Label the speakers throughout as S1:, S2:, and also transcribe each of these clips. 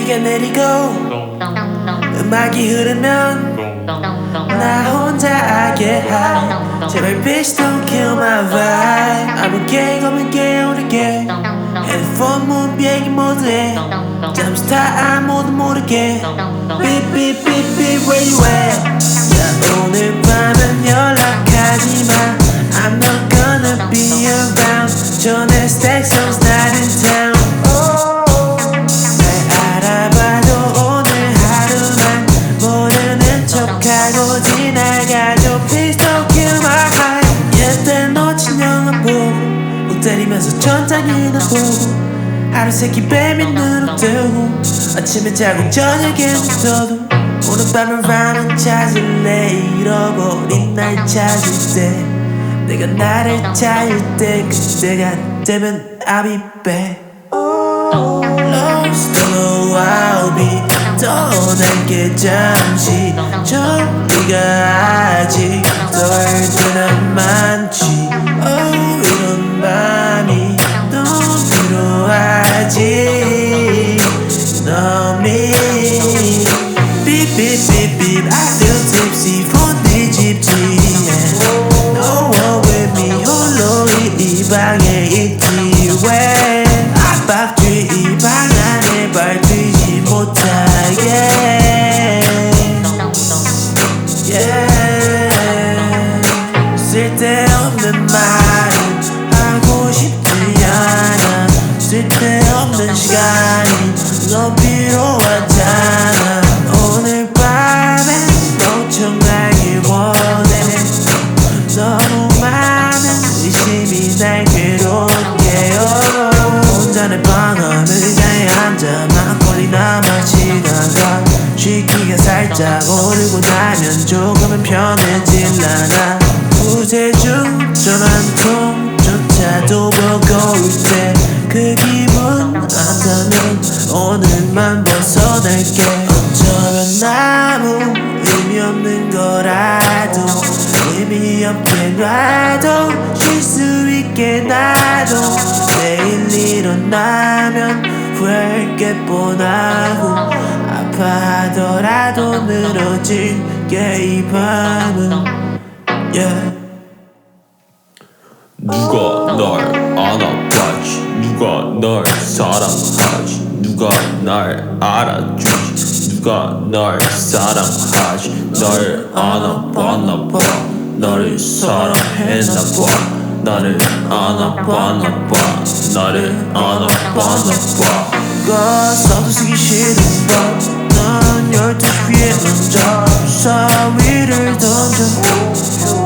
S1: 비가 내리고 음악이 흐르면 나 혼자 하게 하 제발 bitch don't kill my vibe 아무 개거면 깨우르게 핸드폰 문 비행기 모드에 잠시 타 아무도 모르게 Beep beep beep beep where you at 야 오늘 밤은 연락하지마 I'm not gonna be around 전에 stacks songs not in town 날 알아봐도 오늘 하루만 모르는 척하고 지나가죠 Please don't kill my vibe 옛때 놓친 영화 보고 목 때리면서 천장이나 보고 하루 세끼 뱀이 눈을 뜨고 아침에 자고 저녁에 떠도 오늘 밤은 라면 찾을래 잃어버린 날 찾을 때 내가 나를 찾을 때 그때가 되면 I'll be back Lost though I'll be 떠날게 잠시 저리가 아직 덜 많지 이런 밤이 너무 필요하지 너미 Beep beep beep beep I feel tipsy 폰 뒤집지 No one with me 홀로 이 방에 있지 왜 압박주의 이 방 안에 발 뛰지 못하게 Yeah 쓸데없는 말은 하고 싶지 않아 쓸데없는 시간이 넌 필요하잖아 오늘 밤엔 걱정하길 원해 너무 많은 의심이 날 괴롭게 혼자 내 방은 의자에 앉아 막걸리나 마시다가 쉬기가 살짝 오르고 나면 조금은 편해질라나 부재중 전화 한 통조차도 버거울 때 그 기분 안다면 오늘만 벗어날게 어쩌면 아무 의미 없는 거라도 의미 없게 놔도 쉴 수 있게 놔도 내일 일어나면 후회할 게 뻔하고 아파하더라도 늘어질게 이 밤은 yeah.
S2: 누가 날 안아봐지 누가 날 사랑하지 누가 날 알아주지 누가 날 사랑하지 날 안아봤나봐 나를 사랑했나봐 나를 안아봤나봐 나를 안아봤나봐
S1: 누가 써도 쓰기 싫은 밤난 12시 위에 앉아 사위를 던져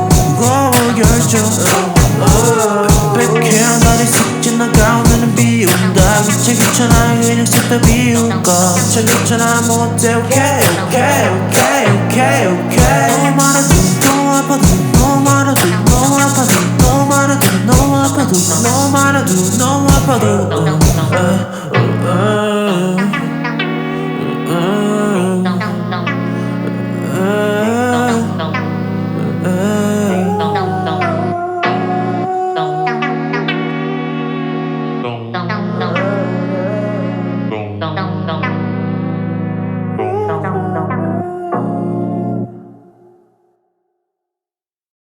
S1: 무거워 결정 빽빽해야 날이 쓱 지나가 오늘은 비운다 귀찮아 그냥 싹 다 비울까 귀찮아 뭐 어때 okay okay okay okay okay 너무 많아도 너무 아파도 너무 많아도 너무 아파도 너무 많아도 너무 아파도 너무 많아도 너무 아파도